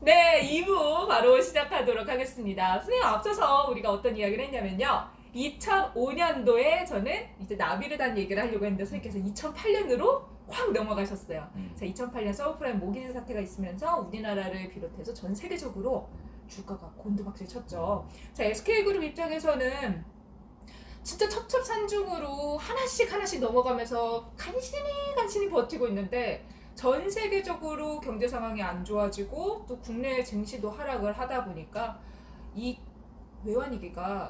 네, 2부 바로 시작하도록 하겠습니다. 선생님 앞서서 우리가 어떤 이야기를 했냐면요. 2005년도에 저는 이제 나비를 단 얘기를 하려고 했는데 선생님께서 2008년으로 확 넘어가셨어요. 자, 2008년 서브프라임 모기지 사태가 있으면서 우리나라를 비롯해서 전 세계적으로 주가가 곤두박질 쳤죠. 자, SK그룹 입장에서는 진짜 첩첩산중으로 하나씩 넘어가면서 간신히 버티고 있는데 전 세계적으로 경제 상황이 안 좋아지고 또 국내 증시도 하락을 하다 보니까 이 외환위기가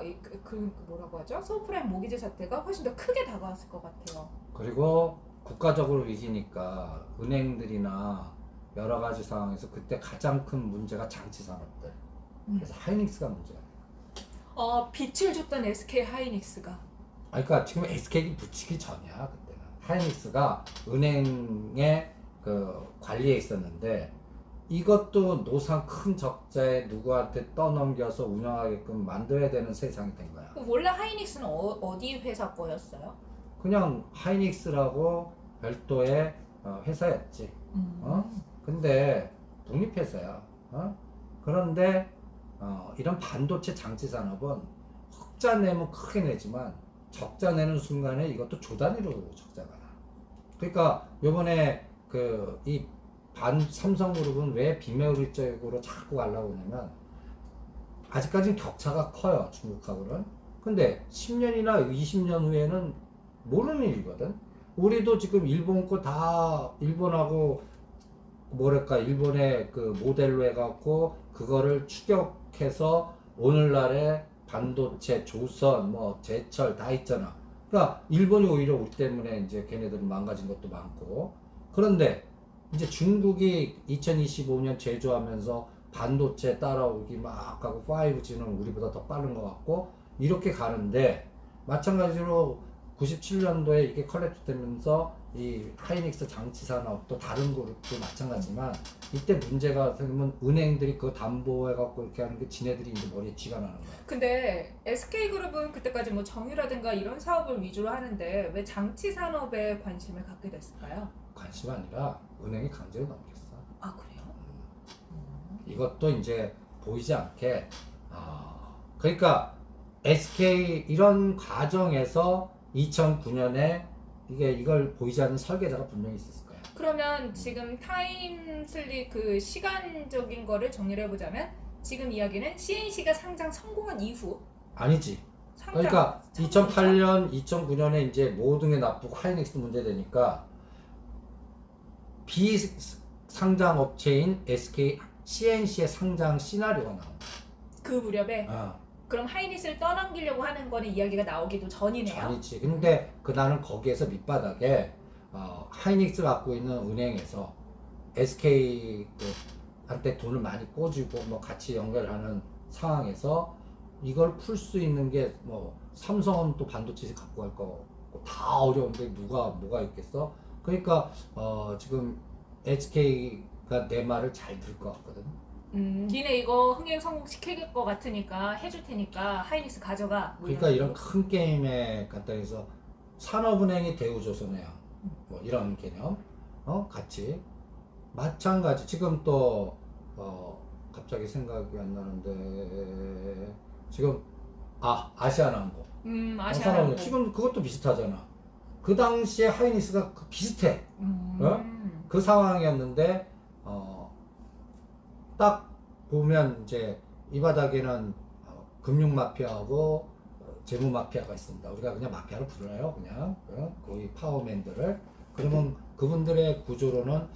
뭐라고 하죠? 서브프라임 모기지 사태가 훨씬 더 크게 다가왔을 것 같아요. 그리고 국가적으로 위기니까 은행들이나 여러 가지 상황에서 그때 가장 큰 문제가 장치 산업들. 그래서 하이닉스가 문제야. 빛을 줬던 SK 하이닉스가. 그러니까 지금 SK가 붙이기 전이야 그때는. 하이닉스가 은행의 그 관리에 있었는데 이것도 노상 큰 적자에 누구한테 떠넘겨서 운영하게끔 만들어야 되는 세상이 된 거야. 원래 하이닉스는 어디 회사 거였어요? 그냥 하이닉스라고 별도의 회사였지. 근데 독립회사야. 그런데 이런 반도체 장치 산업은 흑자 내면 크게 내지만 적자 내는 순간에 이것도 조 단위로 적자가 나. 그러니까 요번에 이 삼성그룹은 왜 비메모리적으로 자꾸 가려고 하냐면 아직까지는 격차가 커요 중국하고는. 근데 10년이나 20년 후에는 모르는 일이거든. 우리도 지금 일본 거 다 일본하고 뭐랄까 일본의 그 모델로 해갖고 그거를 추격해서 오늘날의 반도체, 조선, 뭐 제철 다 있잖아. 그러니까 일본이 오히려 우리 때문에 이제 걔네들은 망가진 것도 많고. 그런데 이제 중국이 2025년 제조하면서 반도체 따라오기 막 하고 5G는 우리보다 더 빠른 것 같고 이렇게 가는데 마찬가지로 97년도에 이게 컬랩스 되면서 이 하이닉스 장치 산업도 다른 그룹도 마찬가지지만 이때 문제가 생기면 은행들이 그거 담보해갖고 이렇게 하는 게 지네들이 이제 머리에 쥐가 나는 거야. 근데 SK그룹은 그때까지 뭐 정유라든가 이런 사업을 위주로 하는데 왜 장치 산업에 관심을 갖게 됐을까요? 관심 아니라 은행이 강제로 넘겼어. 아, 그래요? 이것도 이제 보이지 않게 그러니까 SK 이런 과정에서 2009년에 이걸 보이지 않는 설계자가 분명히 있었을 거야. 그러면 지금 타임슬립 그 시간적인 거를 정리를 해보자면 지금 이야기는 CNC가 상장 성공한 이후 아니지. 상장, 그러니까 상장 2008년, 2009년에 이제 모든 게 나쁘고 하이닉스 문제되니까 비상장 업체인 SK CNC의 상장 시나리오가 나온 거야. 그 무렵에 그럼 하이닉스를 떠넘기려고 하는 거는 이야기가 나오기도 전이네요. 전이지. 근데 나는 거기에서 밑바닥에 하이닉스 갖고 있는 은행에서 SK한테 돈을 많이 꿔주고 뭐 같이 연결하는 상황에서 이걸 풀 수 있는 게 뭐 삼성은 또 반도체 갖고 갈 거 다 어려운데 누가 뭐가 있겠어? 그러니까 지금 SK가 내 말을 잘 들을 것 같거든. 니네 이거 흥행 성공시킬 것 같으니까 해줄 테니까 하이닉스 가져가. 뭐 그러니까 이런 큰 게임에 갖다 해서 산업은행이 대우조선해요. 뭐 이런 개념, 같이 마찬가지. 지금 또 갑자기 생각이 안 나는데 지금 아시아나항공. 아시아나항공. 지금 그것도 비슷하잖아. 그 당시에 하이닉스가 비슷해. 그 상황이었는데 딱 보면 이제 이 바닥에는 금융 마피아하고 재무 마피아가 있습니다. 우리가 그냥 마피아로 불러요. 그냥 거의 파워맨들을. 그러면 그분들의 구조로는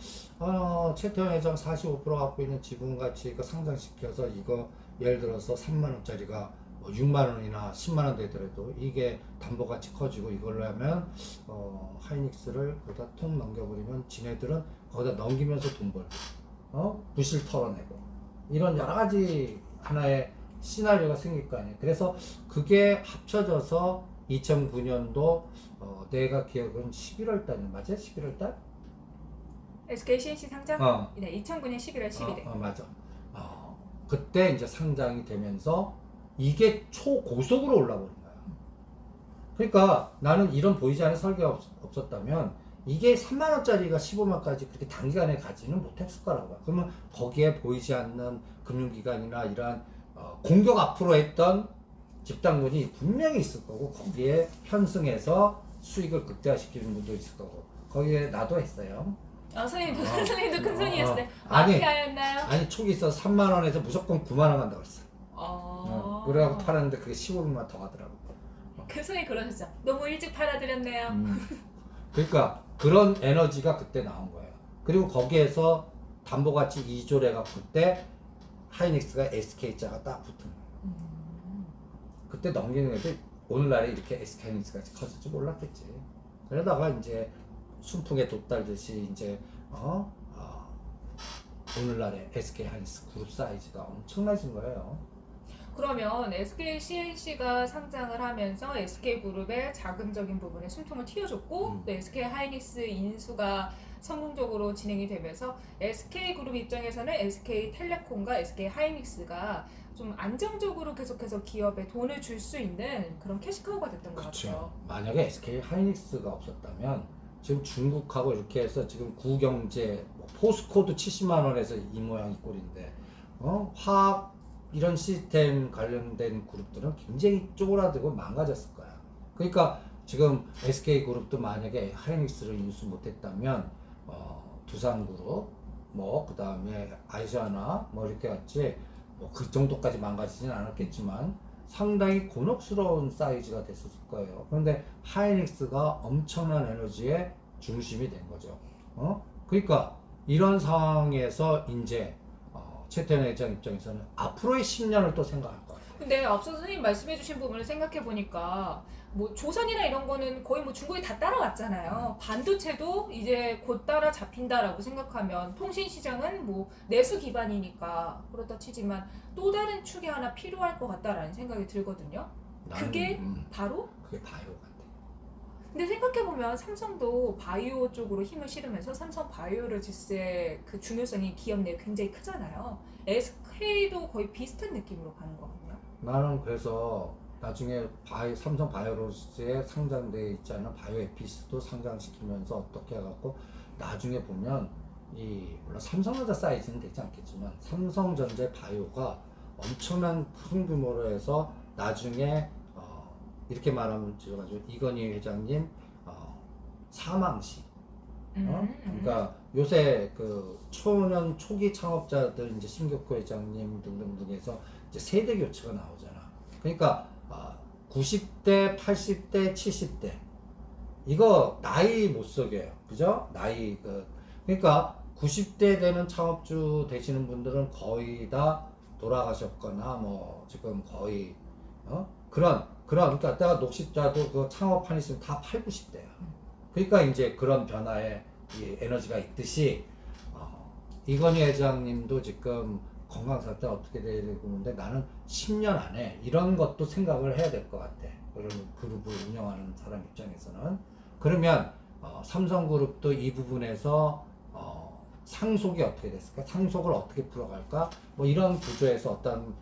최태원 회장 45% 갖고 있는 지분 가치 이거 상장시켜서 이거 예를 들어서 3만 원짜리가 6만 원이나 10만 원 되더라도 이게 담보 가치 커지고 이걸로 하면 하이닉스를 거기다 통 넘겨버리면 지네들은 거기다 넘기면서 돈 벌고 부실 털어내고 이런 여러 가지 하나의 시나리오가 생길 거 아니에요. 그래서 그게 합쳐져서 2009년도 내가 기억은 11월 달이 맞아? 11월 달? SK CNC 상장? 네, 2009년 11월 11일. 맞아. 그때 이제 상장이 되면서 이게 초고속으로 올라버린 거야. 그러니까 나는 이런 보이지 않는 설계가 없었다면 이게 3만 원짜리가 15만까지 그렇게 단기간에 가지는 못했을 거라고 봐요. 그러면 거기에 보이지 않는 금융기관이나 이러한 공격 앞으로 했던 집단군이 분명히 있을 거고 거기에 편승해서 수익을 극대화시키는 분도 있을 거고 거기에 나도 했어요. 선생님도 선생님도 큰 손이었어요. 아니, 마피아였나요? 아니 촉이 있어 3만 원에서 무조건 9만 원 간다고 했어. 그래갖고 팔았는데 그게 15분만 더 가더라고. 큰 손이 그러셨죠. 너무 일찍 팔아드렸네요. 그러니까 그런 에너지가 그때 나온 거예요. 그리고 거기에서 담보가치 2조를 해갖고 그때 하이닉스가 SK자가 딱 붙은 거예요. 그때 넘기는 애들 오늘날에 이렇게 SK 하이닉스가 커질 줄 몰랐겠지. 그러다가 이제 순풍에 돛달듯이 이제 오늘날에 SK 하이닉스 그룹 사이즈가 엄청나진 거예요. 그러면 SK CNC가 상장을 하면서 SK그룹의 자금적인 부분에 숨통을 틔워줬고 또 SK 하이닉스 인수가 성공적으로 진행이 되면서 SK그룹 입장에서는 SK텔레콤과 SK 하이닉스가 좀 안정적으로 계속해서 기업에 돈을 줄 수 있는 그런 캐시카우가 됐던 것 같아요. 만약에 SK 하이닉스가 없었다면 지금 중국하고 이렇게 해서 지금 구경제 포스코도 70만 원에서 이 모양 이 꼴인데 화학 이런 시스템 관련된 그룹들은 굉장히 쪼그라들고 망가졌을 거야. 그러니까 지금 SK그룹도 만약에 하이닉스를 인수 못했다면 두산그룹 그 다음에 아시아나 이렇게 같이 그 정도까지 망가지진 않았겠지만 상당히 곤혹스러운 사이즈가 됐었을 거예요. 그런데 하이닉스가 엄청난 에너지의 중심이 된 거죠. 그러니까 이런 상황에서 이제 최태원 회장 입장에서는 앞으로의 10년을 또 생각할 것 같아요. 근데 앞서 선생님 말씀해주신 부분을 생각해 보니까 조선이나 이런 거는 거의 중국이 다 따라왔잖아요. 반도체도 이제 곧 따라잡힌다라고 생각하면 통신 시장은 내수 기반이니까 그렇다 치지만 또 다른 축이 하나 필요할 것 같다라는 생각이 들거든요. 그게 바로? 그게 바이오 같아. 근데 생각해보면 삼성도 바이오 쪽으로 힘을 실으면서 삼성 바이오로직스의 그 중요성이 기업 내에 굉장히 크잖아요. SK도 거의 비슷한 느낌으로 가는 거거든요. 나는 그래서 나중에 삼성 바이오로직스에 상장돼 있지 않은 바이오에피스도 상장시키면서 어떻게 해갖고 나중에 보면 물론 삼성전자 사이즈는 되지 않겠지만 삼성전자 바이오가 엄청난 큰 규모로 해서 나중에 이렇게 말하면 제가지고 이건희 회장님 사망 시 그러니까 요새 그 초년 초기 창업자들 이제 심격호 회장님 등등등에서 이제 세대 교체가 나오잖아. 그러니까 90대, 80대, 70대 이거 나이 못 속여요. 그죠? 나이 그러니까 90대 되는 창업주 되시는 분들은 거의 다 돌아가셨거나 지금 거의 그러니까 내가 녹십자도 그 창업한 있으면 다 8, 90대야. 그러니까 이제 그런 변화에 이 에너지가 있듯이 이건희 회장님도 지금 건강 상태 어떻게 되고 있는데 나는 10년 안에 이런 것도 생각을 해야 될 것 같아. 그런 그룹을 운영하는 사람 입장에서는. 그러면 삼성그룹도 이 부분에서 상속이 어떻게 됐을까? 상속을 어떻게 풀어갈까? 이런 구조에서 어떤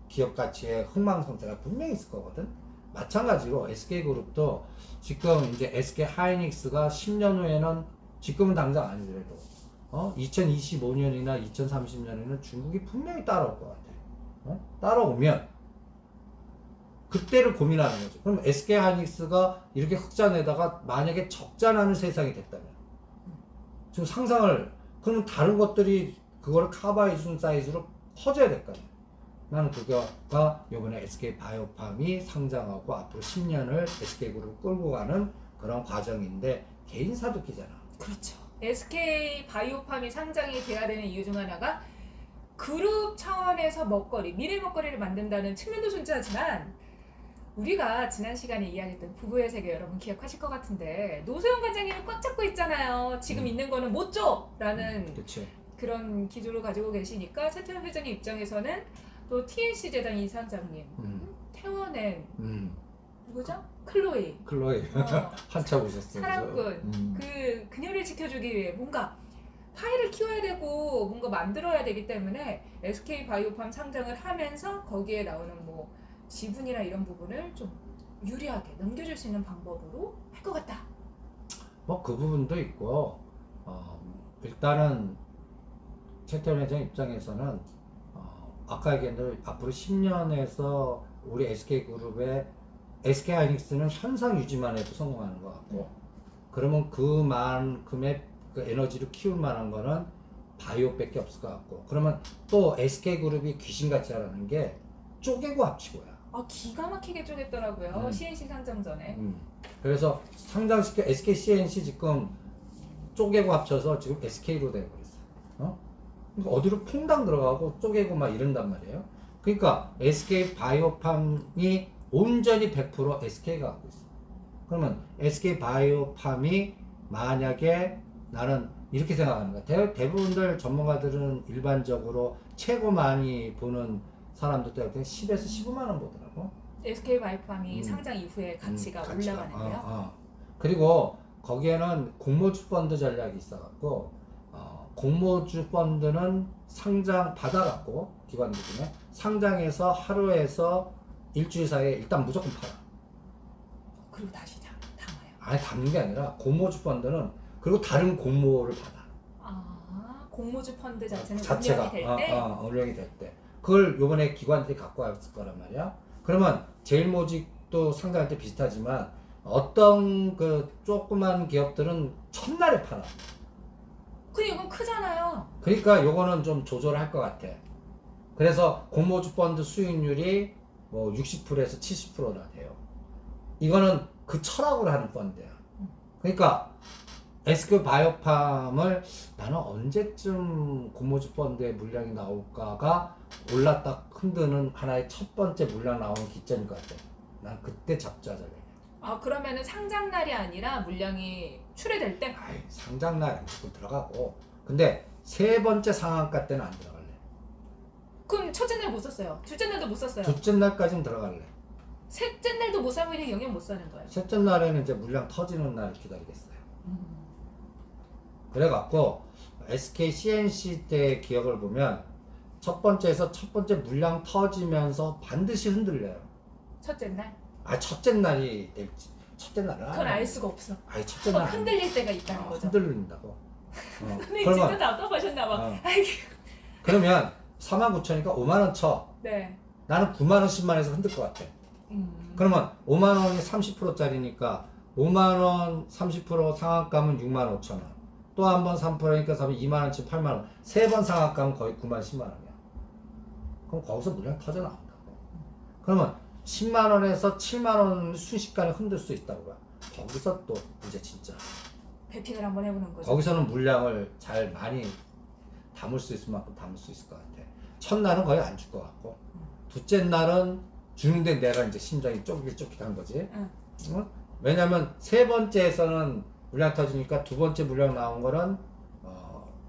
기업 가치의 흥망성쇠가 분명히 있을 거거든. 마찬가지로 SK그룹도 지금 이제 SK 하이닉스가 10년 후에는 지금은 당장 아니더라도 2025년이나 2030년에는 중국이 분명히 따라올 것 같아. 따라오면 그때를 고민하는 거죠. 그럼 SK 하이닉스가 이렇게 흑자 내다가 만약에 적자 나는 세상이 됐다면 지금 상상을 그러면 다른 것들이 그거를 커버해 주는 사이즈로 커져야 될 거 아니야. 나는 그거가 이번에 SK 바이오팜이 상장하고 앞으로 10년을 SK그룹 끌고 가는 그런 과정인데 개인사도 끼잖아. 그렇죠. SK 바이오팜이 상장이 돼야 되는 이유 중 하나가 그룹 차원에서 미래 먹거리를 만든다는 측면도 존재하지만 우리가 지난 시간에 이야기했던 부부의 세계 여러분 기억하실 것 같은데 노세훈 관장님을 꽉 잡고 있잖아요. 지금 있는 거는 못 줘! 라는 그런 기조를 가지고 계시니까 최태원 회장님 입장에서는 또 TNC 재단 이사장님, 태원엔 누구죠? 클로이 한참 오셨어요. 사랑꾼 그녀를 지켜주기 위해 뭔가 파일을 키워야 되고 뭔가 만들어야 되기 때문에 SK 바이오팜 상장을 하면서 거기에 나오는 지분이나 이런 부분을 좀 유리하게 넘겨줄 수 있는 방법으로 할 것 같다. 뭐 그 부분도 있고 일단은 최태원 회장 입장에서는 아까 얘기한 대로 앞으로 10년에서 우리 SK그룹의 SK하이닉스는 현상 유지만 해도 성공하는 것 같고 그러면 그만큼의 그 에너지를 키울 만한 거는 바이오밖에 없을 것 같고 그러면 또 SK그룹이 귀신같이 하라는 게 쪼개고 합치고야. 아 기가 막히게 쪼갰더라고요. CNC 상장 전에. 그래서 상장시켜 SK CNC 지금 쪼개고 합쳐서 지금 SK로 되어버렸어. 그러니까 어디로 퐁당 들어가고 쪼개고 막 이런단 말이에요. 그러니까 SK 바이오팜이 온전히 100% SK가 갖고 있어. 그러면 SK 바이오팜이 만약에 나는 이렇게 생각하는 거야. 대부분들 전문가들은 일반적으로 최고 많이 보는 사람들 때문에 10에서 15만 원 보더라고. SK 바이오팜이 상장 이후에 가치가 올라가는데요. 그리고 거기에는 공모주 펀드 전략이 있어갖고 공모주 펀드는 상장 받아갖고 기관들 중에 상장해서 하루에서 일주일 사이에 일단 무조건 팔아. 그리고 다시 담아요. 아니 담는 게 아니라 공모주 펀드는 그리고 다른 공모를 받아. 아 공모주 펀드 자체는 자체가 운영이 될 때. 운영이 될 때. 그걸 요번에 기관들이 갖고 왔을 거란 말이야. 그러면 제일모직도 상장할 때 비슷하지만 어떤 그 조그만 기업들은 첫날에 팔아. 근데 이건 크잖아요. 그러니까 요거는 좀 조절할 것 같아. 그래서 공모주 펀드 수익률이 뭐 60%에서 70%나 돼요. 이거는 그 철학으로 하는 펀드야. 그러니까 SK 바이오팜을 나는 언제쯤 공모주 펀드의 물량이 나올까가 올랐다 흔드는 하나의 첫 번째 물량 나오는 기점인 것 같아. 난 그때 잡자 전략이야. 아 그러면은 상장 날이 아니라 물량이 출회될 때? 아이 상장날 무조건 들어가고 근데 세 번째 상한가 때는 안 들어갈래. 그럼 첫째 날 못 썼어요. 둘째 날도 못 썼어요. 둘째 날까지는 들어갈래. 셋째 날도 못 사면 그냥 영영 못 사는 거예요. 셋째 날에는 이제 물량 터지는 날을 기다리겠어요. 그래갖고 SK CNC 때 기억을 보면 첫 번째에서 첫 번째 물량 터지면서 반드시 흔들려요. 첫째 날? 첫째 날이 될지 첫째 날은 그건 알 수가 없어. 첫째 날 흔들릴 때가 있다는 거죠. 흔들린다고. 근데 진짜 답답하셨나 봐. 그러면 49,000이니까 5만 원 쳐. 네. 나는 9만 원, 10만 원에서 흔들 것 같아. 그러면 5만 원이 30%짜리니까 5만 원 30% 상한가면 6만 5천 원. 또 한 번 3%니까 2만 원치 8만 원. 세 번 상한가면 거의 9만 10만 원이야. 그럼 거기서 물량 터져 나온다고. 그러면 10만 원에서 7만 원 순식간에 흔들 수 있다고 봐. 거기서 또 이제 진짜 배팅을 한번 해보는 거죠. 거기서는 물량을 잘 많이 담을 수 있을 만큼 담을 수 있을 것 같아. 첫날은 거의 안 줄 것 같고 둘째 날은 주는데 내가 이제 심장이 쫄깃쫄깃한 거지. 응? 왜냐면 세 번째에서는 물량 터지니까 두 번째 물량 나온 거는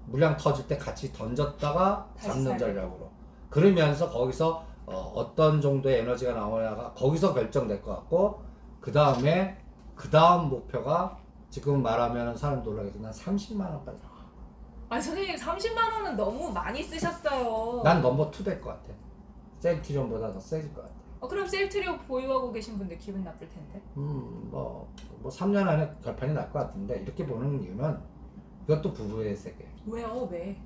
물량 터질 때 같이 던졌다가 잡는 전략으로. 그러면서 거기서 어떤 정도의 에너지가 나오냐가 거기서 결정될 것 같고 그 다음에 그 다음 목표가 지금 말하면 사람 놀라겠지만 30만 원까지. 아니 선생님 30만 원은 너무 많이 쓰셨어요. 난 넘버 2 될 것 같아. 셀트리온보다 더 세질 것 같아. 그럼 셀트리온 보유하고 계신 분들 기분 나쁠 텐데. 뭐 3년 안에 결판이 날 것 같은데 이렇게 보는 이유는 이것도 부부의 세계. 왜요? 왜?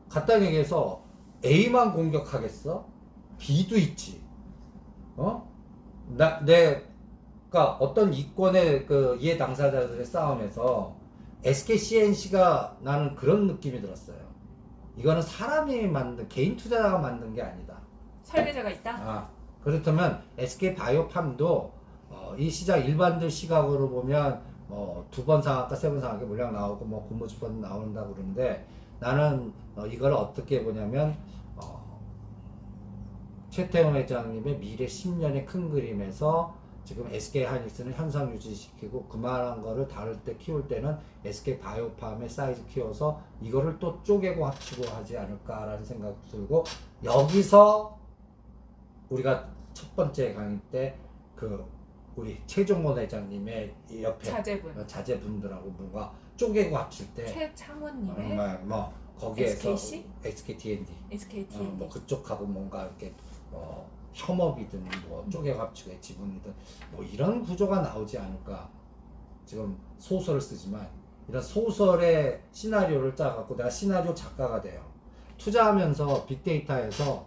간단히 얘기해서 A만 공격하겠어? B도 있지. 내가 어떤 이권의 그 이해 당사자들의 싸움에서 SK CNC가 나는 그런 느낌이 들었어요. 이거는 사람이 만든 개인 투자자가 만든 게 아니다. 설계자가 있다? 그렇다면 SK 바이오팜도 이 시장 일반들 시각으로 보면 두 번 상한가, 세 번 상한가 물량 나오고 뭐 공모주 펀드 나온다고 그러는데 나는 이걸 어떻게 보냐면 최태원 회장님의 미래 10년의 큰 그림에서 지금 SK 하이닉스는 현상 유지시키고 그만한 거를 다룰 때 키울 때는 SK 바이오팜의 사이즈 키워서 이거를 또 쪼개고 합치고 하지 않을까라는 생각도 들고 여기서 우리가 첫 번째 강의 때 그 우리 최종원 회장님의 옆에 자제분들하고 뭔가 쪼개고 합칠 때 최창원님의 뭐 거기에서 SKC? SK T&D SKT 뭐 그쪽하고 뭔가 이렇게 협업이든 뭐 쪼개고 합치고 지분이든 뭐 이런 구조가 나오지 않을까 지금 소설을 쓰지만 이런 소설의 시나리오를 짜갖고 내가 시나리오 작가가 돼요. 투자하면서 빅데이터에서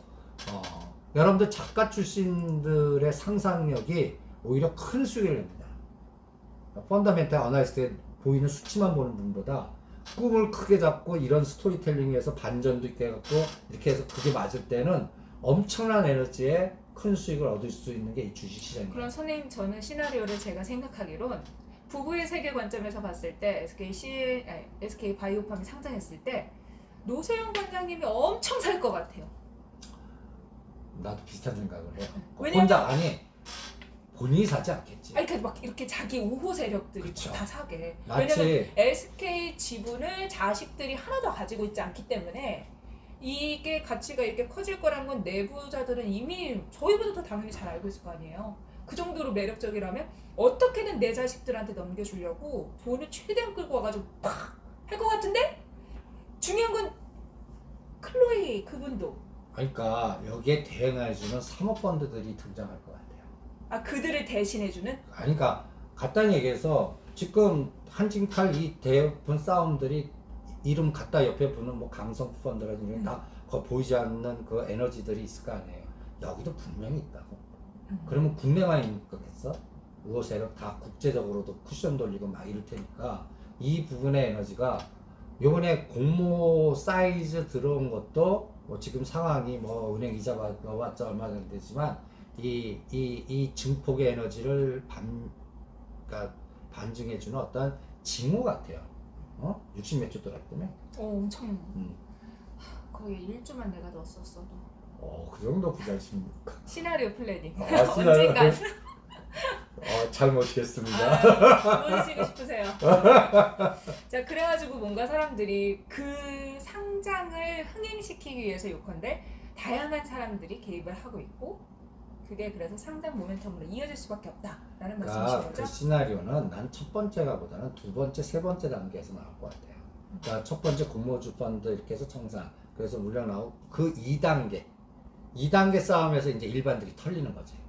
여러분들 작가 출신들의 상상력이 오히려 큰 수익을 냅니다. 펀더멘탈 어나리스트에 보이는 수치만 보는 분보다 꿈을 크게 잡고 이런 스토리텔링에서 반전도 있게 해갖고 이렇게 해서 그게 맞을 때는 엄청난 에너지에 큰 수익을 얻을 수 있는 게 이 주식시장이에요. 그럼 선생님, 저는 시나리오를 제가 생각하기론 부부의 세계 관점에서 봤을 때 SK 바이오팜이 상장했을 때 노세영 관장님이 엄청 살 것 같아요. 나도 비슷한 생각을 해요. 왜냐면- 혼자 아니 본인이 사지 않겠지. 아니, 그러니까 막 이렇게 자기 우호 세력들이 그쵸. 다 사게. 마치 왜냐면 SK 지분을 자식들이 하나도 가지고 있지 않기 때문에 이게 가치가 이렇게 커질 거란 건 내부자들은 이미 저희보다 더 당연히 잘 알고 있을 거 아니에요. 그 정도로 매력적이라면 어떻게든 내 자식들한테 넘겨주려고 돈을 최대한 끌고 와가지고 팍 할 것 같은데, 중요한 건 클로이 그분도 그러니까 여기에 대응해주는 사모펀드들이 등장할 것 같아요. 그들을 대신해주는. 그러니까 간단히 얘기해서 지금 한진칼 이 대부분 싸움들이 이름 갖다 옆에 붙는 뭐 강성 펀드라든지 다 보이지 않는 그 에너지들이 있을 거 아니에요. 여기도 분명히 있다고. 그러면 국내만 있는 거겠어? 우호 세력 다 국제적으로도 쿠션 돌리고 막 이럴 테니까 이 부분의 에너지가 요번에 공모 사이즈 들어온 것도 뭐 지금 상황이 뭐 은행 이자 넣어봤자 얼마 정도 되지만 이 증폭의 에너지를 그러니까 반증해주는 어떤 징후 같아요. 60몇 주 돌았다며? 엄청. 거기 1주만 내가 넣었었어도. 그 정도 부자이십니까? 시나리오 플래닝. 시나리오 언젠간. 잘 모시겠습니다. 모시고 싶으세요. 자, 그래가지고 뭔가 사람들이 그 상장을 흥행시키기 위해서 요컨대 다양한 사람들이 개입을 하고 있고, 그게 그래서 상장 모멘텀으로 이어질 수밖에 없다라는 말씀이신 그 거죠? 시나리오는 난 첫 번째가 보다는 두 번째, 세 번째 단계에서 나올 것 같아요. 그러니까 첫 번째 공모주 펀드 이렇게 해서 청산, 그래서 물량 나오고 그 2단계 싸움에서 이제 일반들이 털리는 거지.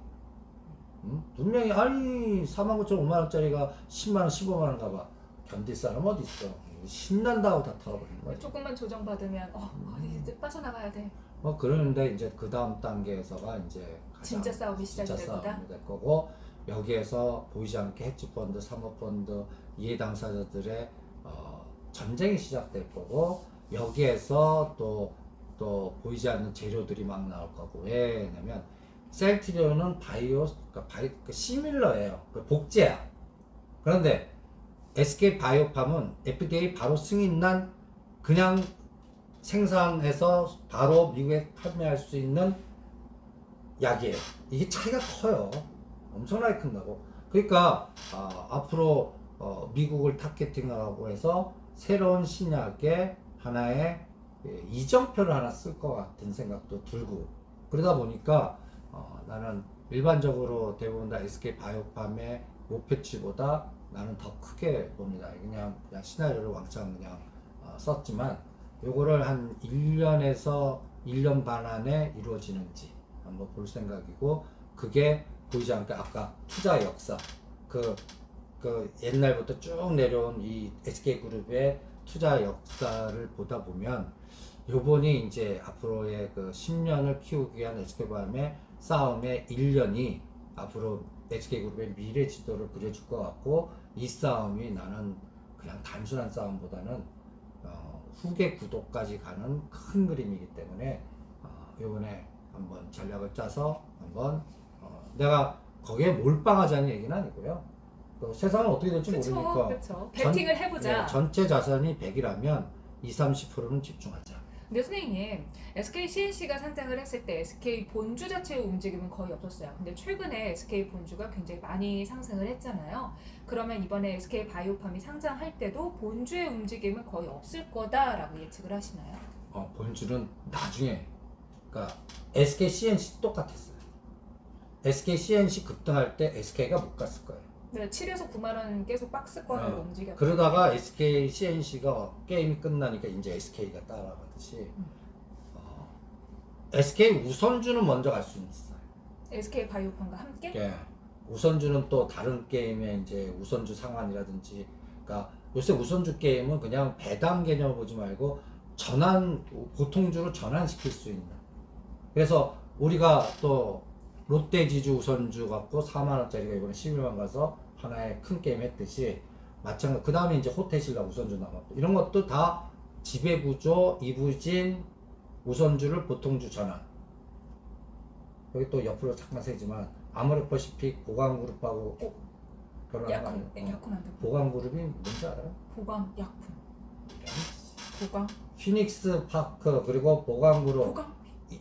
분명히 아니 49,500원짜리가 10만원, 15만원 가봐. 견딜 사람 어디 있어? 신난다고 다 털어버리는 거지. 조금만 조정받으면 어디 빠져나가야 돼. 뭐 그러는데 이제 그 다음 단계에서가 이제 가장 진짜 싸움이 시작이 진짜 될 거다? 싸움이 될 거고, 여기에서 보이지 않게 헤지펀드, 사모펀드, 이해 당사자들의 전쟁이 시작될 거고, 여기에서 또 보이지 않는 재료들이 막 나올 거고. 왜냐면 셀트리온은 그러니까 시밀러예요. 복제야. 그런데 SK 바이오팜은 FDA 바로 승인난 그냥 생산해서 바로 미국에 판매할 수 있는 약이에요. 이게 차이가 커요. 엄청나게 큰다고. 그러니까 앞으로 미국을 타겟팅하고 해서 새로운 신약의 하나의 이정표를 하나 쓸 것 같은 생각도 들고, 그러다 보니까 나는 일반적으로 대부분 다 SK 바이오팜의 목표치보다 나는 더 크게 봅니다. 그냥 시나리오를 왕창 그냥 썼지만 요거를 한 1년에서 1년 반 안에 이루어지는지 한번 볼 생각이고, 그게 보이지 않게 아까 투자 역사, 그 옛날부터 쭉 내려온 이 SK그룹의 투자 역사를 보다 보면 요번이 이제 앞으로의 그 10년을 키우기 위한 SK바이오팜의 싸움의 1년이 앞으로 SK그룹의 미래 지도를 그려줄 것 같고, 이 싸움이 나는 그냥 단순한 싸움보다는 후계 구도까지 가는 큰 그림이기 때문에 요번에 한번 전략을 짜서 한번 내가 거기에 몰빵하자는 얘기는 아니고요. 세상은 어떻게 될지 모르니까 그쵸. 배팅을 해보자. 전체 자산이 100이라면 20-30%는 집중하자. 근데 선생님, SK CNC가 상장을 했을 때 SK 본주 자체의 움직임은 거의 없었어요. 근데 최근에 SK 본주가 굉장히 많이 상승을 했잖아요. 그러면 이번에 SK 바이오팜이 상장할 때도 본주의 움직임은 거의 없을 거다라고 예측을 하시나요? 본주는 나중에, 그러니까 SK CNC 똑같았어요. SK CNC 급등할 때 SK가 못 갔을 거예요. 네, 7에서 9만 원 계속 박스권으로 움직였죠. 그러다가 SK CNC가 게임이 끝나니까 이제 SK가 따라가듯이 SK 우선주는 먼저 갈 수는 있어요. SK 바이오팜과 함께? 예. 우선주는 또 다른 게임에 이제 우선주 상환이라든지, 그러니까 요새 우선주 게임은 그냥 배당 개념을 보지 말고 전환, 보통주로 전환시킬 수 있는. 그래서 우리가 또 롯데지주 우선주 갖고 4만 원짜리가 이번에 11만 가서 하나의 큰 게임 했듯이 마찬가지. 그 다음에 이제 호텔신라 우선주 남았고, 이런 것도 다 지배구조, 이부진, 우선주를 보통주 전환. 여기 또 옆으로 잠깐 세지만 아모레퍼시픽 보강그룹하고 결혼한 거 아니에요? 약품 안 돼. 보강그룹이 뭔지 알아요? 보강 약품. 보강. 피닉스 파크 그리고 보강그룹. 보강.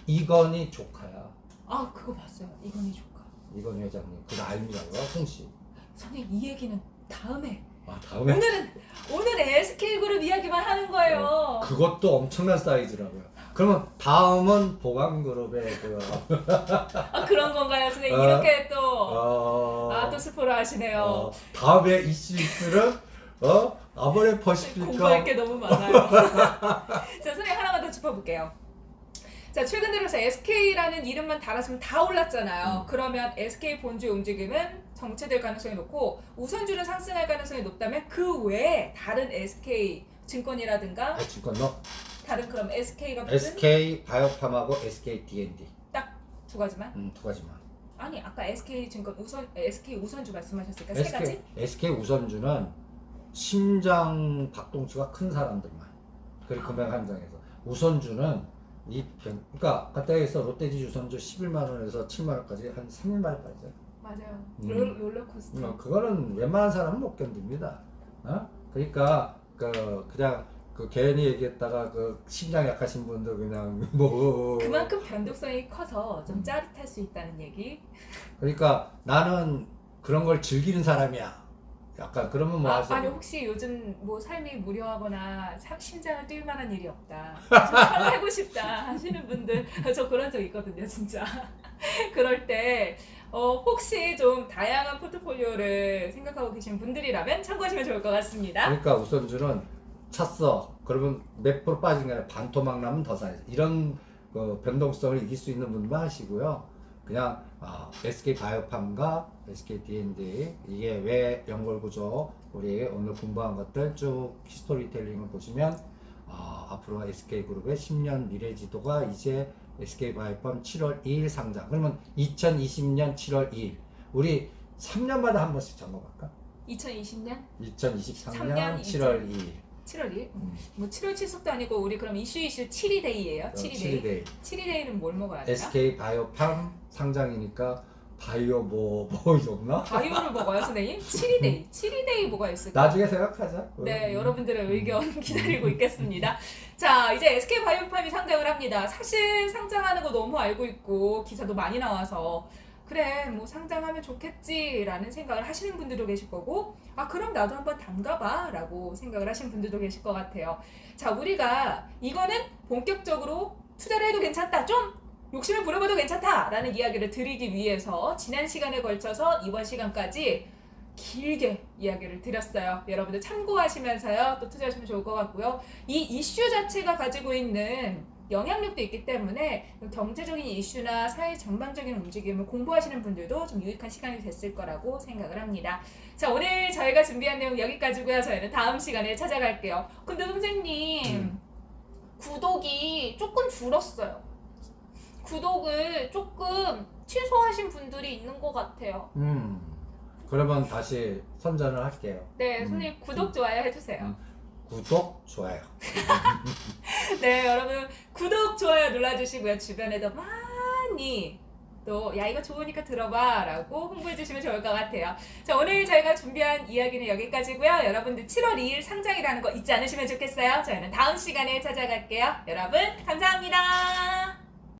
이건희 조카야. 아 그거 봤어요. 이건희 조카. 이건희 회장님. 그거 알미라고요? 홍씨. 선생님 이 얘기는 다음에. 아 다음에? 오늘은 SK그룹 이야기만 하는 거예요. 그것도 엄청난 사이즈라고요. 그러면 다음은 보강그룹의 그 아 그런 건가요, 선생님? 이렇게 또 스포를 하시네요. 다음에 이슈를 아모레퍼시픽과 공부할 게 너무 많아요. 자, 선생님 하나만 더 짚어볼게요. 자, 최근 들어서 SK라는 이름만 달았으면 다 올랐잖아요. 그러면 SK 본주의 움직임은 정체될 가능성이 높고 우선주는 상승할 가능성이 높다면 그 외에 다른 SK 증권이라든가 증권 너? 다른 그럼 SK가 무슨 SK 바이오팜하고 SK D&D 딱 두 가지만? 두 가지만. 아니 아까 SK 증권 SK 우선주 말씀하셨으니까 세 가지? SK 우선주는 심장 박동수가 큰 사람들만. 그리고 금액 한정해서. 우선주는 그러니까 가까이에서 롯데지주 우선주 11만 원에서 7만 원까지 한 3만 원까지. 맞아요. 롤러코스터. 그거는 웬만한 사람은 못 견딥니다. 그러니까 그냥 괜히 얘기했다가 심장 약하신 분들 그냥 그만큼 변동성이 커서 좀 짜릿할 수 있다는 얘기. 그러니까 나는 그런 걸 즐기는 사람이야. 약간 그러면 뭐 아니 혹시 요즘 뭐 삶이 무료하거나 심장을 뛸 만한 일이 없다, 좀 설레고 싶다 하시는 분들 저 그런 적 있거든요 진짜. 그럴 때 혹시 좀 다양한 포트폴리오를 생각하고 계신 분들이라면 참고하시면 좋을 것 같습니다. 그러니까 우선주는 찼어. 그러면 몇 프로 빠진 게 아니라 반토막 나면 더 사야지. 이런 변동성을 이길 수 있는 분만 하시고요. 그냥 SK 바이오팜과 SK D&D 이게 왜 연결구조 우리 오늘 공부한 것들 쭉 히스토리텔링을 보시면 앞으로 SK그룹의 10년 미래지도가 이제 SK 바이오팜 7월 2일 상장. 그러면 2020년 7월 2일 우리 3년마다 한 번씩 점검할까? 2020년? 2023년 7월 2일 7월 2일? 뭐 7월 7석도 아니고 우리 그럼 이슈 7위데이예요? 7위데이. 7위데이는 뭘 먹어야 돼요? SK 바이오팜 상장이니까 바이오 뭐 없나? 바이오를 먹어요 선생님? 7위데이 뭐가 있을까? 나중에 생각하자. 네, 여러분들의 의견 기다리고 있겠습니다. 자, 이제 SK 바이오팜이 상장을 합니다. 사실 상장하는 거 너무 알고 있고 기사도 많이 나와서 그래 뭐 상장하면 좋겠지라는 생각을 하시는 분들도 계실 거고 그럼 나도 한번 담가봐 라고 생각을 하시는 분들도 계실 것 같아요. 자, 우리가 이거는 본격적으로 투자를 해도 괜찮다, 좀 욕심을 부려봐도 괜찮다 라는 이야기를 드리기 위해서 지난 시간에 걸쳐서 이번 시간까지 길게 이야기를 드렸어요. 여러분들 참고하시면서요 또 투자하시면 좋을 것 같고요. 이 이슈 자체가 가지고 있는 영향력도 있기 때문에 경제적인 이슈나 사회 전반적인 움직임을 공부하시는 분들도 좀 유익한 시간이 됐을 거라고 생각을 합니다. 자, 오늘 저희가 준비한 내용 여기까지고요. 저희는 다음 시간에 찾아갈게요. 근데 선생님 구독이 조금 줄었어요. 구독을 조금 취소하신 분들이 있는 것 같아요. 그러면 다시 선전을 할게요. 네, 선생님 구독, 좋아요 해주세요. 구독, 좋아요. 네, 여러분 구독, 좋아요 눌러주시고요. 주변에도 많이 또 야 이거 좋으니까 들어봐 라고 홍보해주시면 좋을 것 같아요. 자, 오늘 저희가 준비한 이야기는 여기까지고요. 여러분들 7월 2일 상장이라는 거 잊지 않으시면 좋겠어요. 저희는 다음 시간에 찾아갈게요. 여러분 감사합니다.